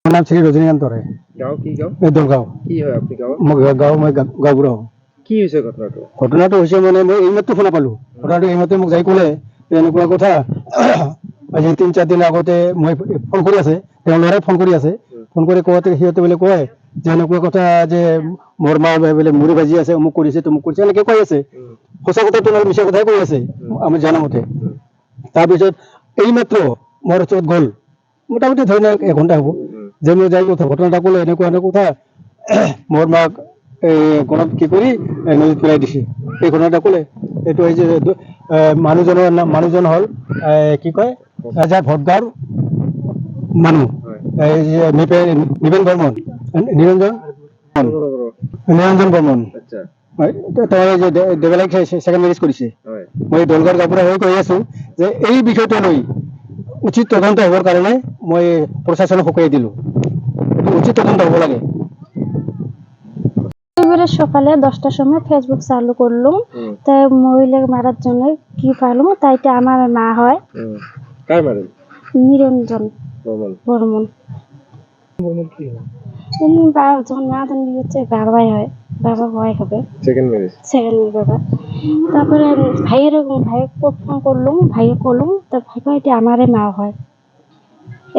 নাম শ্রী রজনীকান্ত রায়। গাঁও কি গাঁও? এই দলগাঁও। কি হয় আপনি গাঁও? গাঁও মই গাঁওবুঢ়া হওঁ। কি হৈছে ঘটনাটো? ঘটনাটো হৈছে মানে মই এইমাত্ৰ শুনা পালো। ঘটনাটো এইমাত্ৰ মোক যাই ক'লে এনেকুৱা কথা। আজি ৩-৪ দিন আগতে মই ফোন কৰি আছে, তেওঁ ল'ৰাই ফোন কৰি আছে। ফোন কৰি কওঁতে সিহঁতে বোলে কয় যে এনেকুৱা কথা যে মোৰ মা বোলে মুড়ি ভাজি আছে, অমুক কৰিছে তমুক কৰিছে এনেকে কৈ আছে। সঁচা কথাটো নহয়, মিছা কথাই কৈ আছে আমি জানামতে। তাৰপিছত এইমাত্ৰ মোৰ ওচৰত গ'ল, মোটামুটি ধৰি লওক 1 ঘণ্টা হ'ব, যে মই যাই কথা ঘটনাটা ক'লে এনেকুৱা এনেকুৱা কথা মোৰ মাক গণত কি কৰি নদীত পেলাই দিছে। এই ঘটনাটা ক'লে এইটো হৈছে মানুহজন হ'ল কি কয় যাৰ ভোটগাঁৱৰ মানুহ, এই যে নিপেন বৰ্মন, নিৰঞ্জন বৰ্মন। তেওঁ যে দেৱালয়ক ছেকেণ্ড মেৰেজ কৰিছে। মই দলগাঁৱৰ গাঁওবুঢ়া হৈ কৈ আছো যে এই বিষয়টো লৈ উচিত তদন্ত হ'বৰ কাৰণে মই প্ৰশাসনক সকীয়াই দিলো। উচিত তদন্ত হ'ব লাগে। এবারে সকালে 10টার সময় ফেসবুক চালু করলাম, তাই মহিলাকে মারার জন্য কি পারলাম, তাইতে আমার মা হয় কার মারেন? নিরঞ্জন বর্মন। যখন মা জানি হচ্ছে বাবাই হয়, বাবা ভয় হবে সেকেন্ড ম্যারেজ বাবা। তারপরে ভাইয়ের ফোন করলাম, ভাইয়ে করলাম, তা ভাই কয় এটা আমারে মা হয়।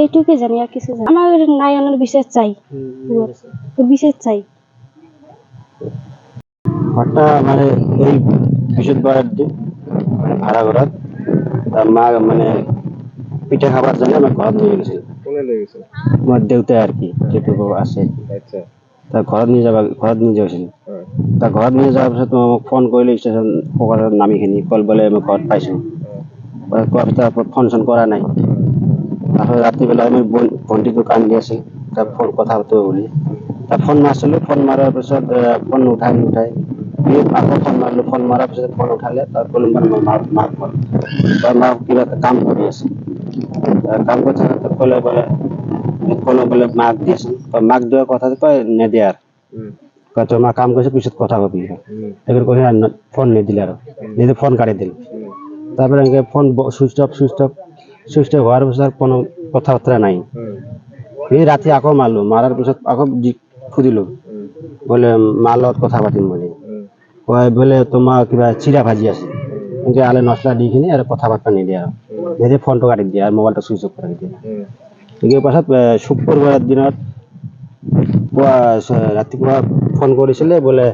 এইটুকু জানি, আর কিছু জানি আমার নায়নের বিশেষ চাই, বিশেষ চাই। হঠাৎ মানে এই বৃহস্পতিবার দিন মানে ভাড়া ঘৰত তাৰ মা মানে পিঠা খাবাৰ জন্য আমাৰ ঘৰত নিয়ে গেছিল। কোনে লৈ গৈছিল? আমাৰ দেউতাই আৰ কি, যেটু আছে। আচ্ছা। তাৰ ঘৰত নিয়ে যাওয়াছিল। তাৰ ঘৰত নিয়ে যাওয়াৰ পিছত মোক ফোন কৰিলে ষ্টেচন পকাৰত নামিখিনি কল বোলে মই ঘৰত পাইছোঁ। তারপর ফোন চোন করা নাই। তারপর রাত্রিবেলা আমি ভণ্টিটো কান্দি আছিল, তার ফোন কথা পাতিব বুলি। তার ফোন মারছিল, ফোন মারার পিছত ফোন নুঠাই। আকৌ ফোন মারলো, ফোন মারার পিছত ফোন উঠালে, তার বললাম মাক ফোন। তার মা কিবা একটা কাম কৰি আছে। কাম করতে থাকতে বলে মাক দিয়েছেন, মাক দেওয়ার কথা কয় নেদিয়ে আর। তোর মা কাম করছে, পিছত কথা কবি। এবার করে ফোন নিয়ে আর নিজে ফোন কাটি দিল। তারপরে ফোন সুইচ অফ হওয়ার পিছত কোনো কথাবার্তা নাই। এই রাতে আকৌ মারলো, মারার পিছত আকৌ খুদিলো বলে মার লগত কথা পাতিম বলে। কয় বলে তোমার কিবা চিরা ভাজি আছে, কিন্তু আলে মশলা দি কিনে আর কথাবার্তা নিদিয়ে আর নিজে ফোনটো কাটি দিয়ে আর মোবাইলটা সুইচ অফ করে দিয়ে। এই পাছত শুক্ৰবাৰৰ দিনত ৰাতিপুৱা ফোন কৰিছিলে বোলে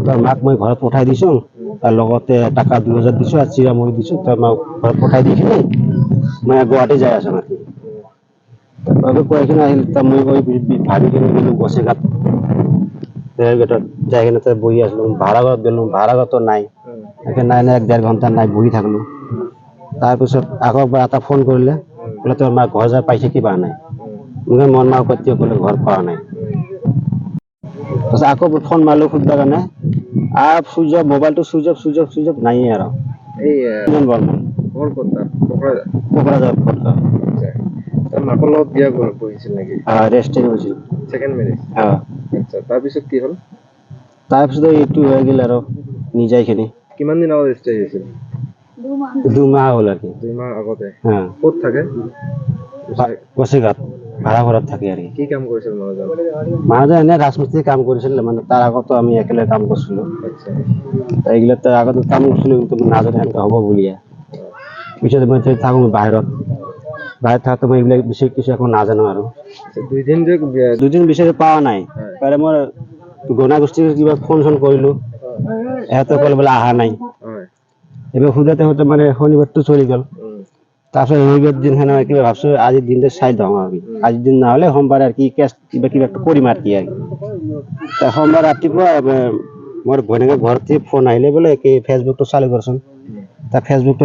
তোৰ মাক মই ঘৰত পঠাই দিছোঁ, তাৰ লগতে টকা 2000 দিছোঁ আৰু চিৰা মুড়ি দিছোঁ, তোৰ মাক ঘৰত পঠাই দি কিনে মই গুৱাহাটী যাই আছোঁ নাকি। তাৰপৰা কৈ কিনে আহিল, মই ভাবি কিনে গ'লোঁ গছেঘাট গেটত যাই কিনে তাত বহি আছিলোঁ। ভাড়া ঘৰত গ'লোঁ, ভাড়া ঘৰতো নাই। নাই 1.5 ঘণ্টা নাই বহি থাকলোঁ। তাৰপিছত আকৌ এটা ফোন কৰিলে, বোলে তোৰ মা ঘৰ যায় পাইছে কিবা নাই। মন মা কতিয়া বোলে ঘৰ পোৱা নাই। তাৰপিছত আকৌ ফোন মাৰিলোঁ সুধিবৰ কাৰণে, সুইচ অফ, মোবাইলটো সুইচ অফ নাইয়ে আৰু। কোকৰাঝাৰ তাৰ মাকৰ লগত বিয়া কৰিছিল নেকি? ৰেজিষ্ট্ৰি হৈছিল। সেকেন্ড ম্যাৰেজ? আচ্ছা, তাৰপিছত কি হ'ল? তাৰপিছত এইটো হৈ গ'ল আৰু নিজাইখিনি। কিমান দিন আগত ৰেজিষ্ট্ৰি হৈছিল? 2 মাহ হ'ল আৰু কি। 2 মাহ আগতে? ক'ত থাকে? গছেঘাট ভাড়া ঘৰত থাকে আৰু কি কাম কৰিছিল মানুহজন এনে ৰাজমিস্ত্ৰী কাম কৰিছিল। মানে তাৰ আগতো আমি একেলগে কাম কৰিছিলোঁ। এইগিলা তাৰ আগতে কাম কৰিছিলোঁ, কিন্তু নাজানো এনেকুৱা হ'ব বুলিয়ে। পিছত মই থাকোঁ বাহিৰত থাকোঁতে মই এইবিলাক বিশেষ কিছু একো নাজানো আৰু। 2 দিন বিচাৰি পোৱা নাই। তাৰে মই গণা গোষ্ঠীৰ কিবা ফোন চোন কৰিলোঁ, ইহঁতে ক'লে বোলে অহা নাই। এইবাৰ সোধোতে মানে শনিবাৰটো চলি গ'ল। তাৰপিছত ৰবিবাৰ দিনখানে কিবা ভাবছোঁ আজিৰ দিনটো চাই দিওঁ আৰু আজিৰ দিন নহ'লে সোমবাৰে আৰু কি কেছ কিবা কৰিম আৰু কি আৰু। সোমবাৰ ৰাতিপুৱা মোৰ ভনীয়েকৰ ঘৰত ফোন আহিলে বোলে কি ফেচবুকটো চালু কৰচোন। তাৰ ফেচবুকটো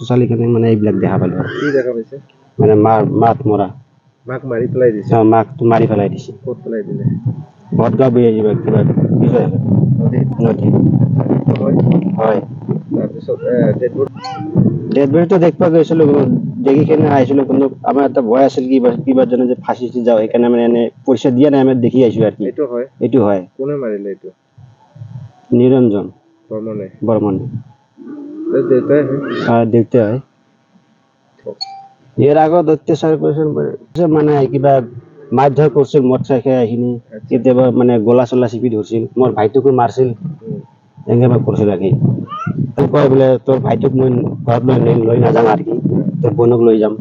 চালু কিনে মানে এইবিলাক দেখা পালোঁ। কি দেখা পাইছে? মানে মাক মৰা। মাক মাৰি পেলাই দিছে? মাকটো মাৰি পেলাই দিছে। ক'ত পেলাই দিলে? বটগাঁও কিবা নদী। হয়। তাৰপিছত ডেড বডিটো দেখবা গৈছিলোঁ, দেখি কিনে আহিছিলোঁ, কিন্তু আমাৰ এটা ভয় আছিল কিবা জনে যে ফাঁচি যাওঁ, সেইকাৰণে মানে এনে পইচা দিয়া নাই, আমি দেখি আহিছোঁ আৰু কি। এইটো হয়। কোনে মাৰিলে এইটো? নিৰঞ্জন বৰ্মনে। দেউতাই হয়। ইয়াৰ আগত অত্যাচাৰ কৰিছিল মানে কিবা মাৰধৰ কৰিছিল মদ খাই খাই আহিনি কেতিয়াবা মানে গলা চলা চিপি ধৰছিল মোৰ ভাইটোকো মাৰছিল এনেকে মই কৰিছিল আৰু কি কয় বোলে তোৰ ভাইটোক মই ঘৰত লৈ নাযাম আৰু কি তোৰ বোনক লৈ যাম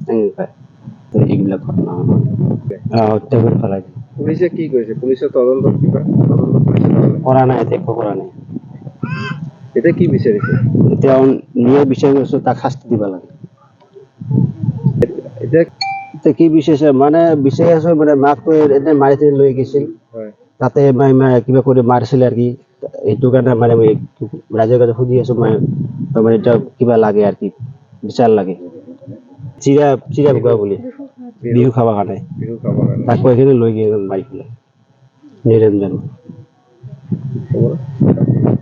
এনেকে এইবিলাক ঘটনা হত্যা কৰি পেলাই পুলিচে কি কৈছে? পুলিচৰ তদন্ত কিবা তদন্ত কৰিছে নহ'লে? কৰা নাই একো কৰা নাই এতিয়া কি বিচাৰিছে? এতিয়া নিয়ে বিচাৰি আছো তাক শাস্তি দিব লাগে এতিয়া এতিয়া কি বিচাৰিছে মানে বিচাৰি আছো মানে মাকটো এনে মাৰি লৈ গৈছিল হয় তাতে কিবা কৰি মাৰিছিলে আৰু কি সেইটো কাৰণে মানে মই ৰাইজৰ কাছে সুধি আছো মই তাৰমানে এতিয়া কিবা লাগে আৰু কি বিচাৰ লাগে চিৰা ভোগা বুলি বিহু খাবৰ কাৰণে বিহু খাবৰ কাৰণে তাক কৈ কিনে লৈ গৈ মাৰি পেলাই নিৰঞ্জন খবৰ